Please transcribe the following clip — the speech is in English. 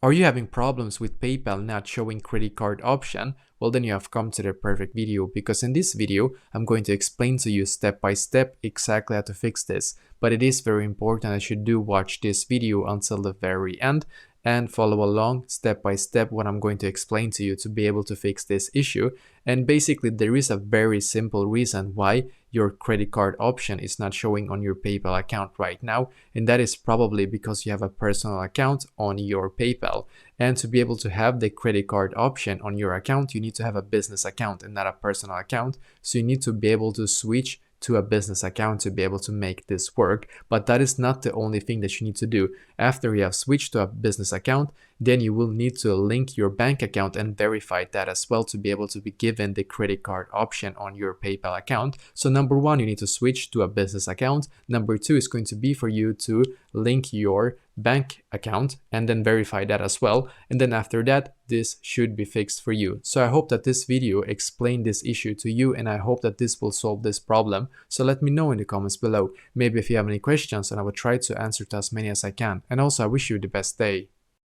Are you having problems with PayPal not showing credit card option? Well, then you have come to the perfect video, because in this video, I'm going to explain to you step by step exactly how to fix this. But it is very important that you do watch this video until the very end and follow along step by step what I'm going to explain to you to be able to fix this issue. And basically, there is a very simple reason why your credit card option is not showing on your PayPal account right now, and that is probably because you have a personal account on your PayPal. And to be able to have the credit card option on your account, you need to have a business account and not a personal account. So you need to be able to switch to a business account to be able to make this work. But that is not the only thing that you need to do. After you have switched to a business account, then you will need to link your bank account and verify that as well to be able to be given the credit card option on your PayPal account. So number one, you need to switch to a business account. Number two is going to be for you to link your bank account and then verify that as well. And then after that, this should be fixed for you. So I hope that this video explained this issue to you, and I hope that this will solve this problem. So let me know in the comments below. Maybe if you have any questions, and I will try to answer to as many as I can. And also, I wish you the best day.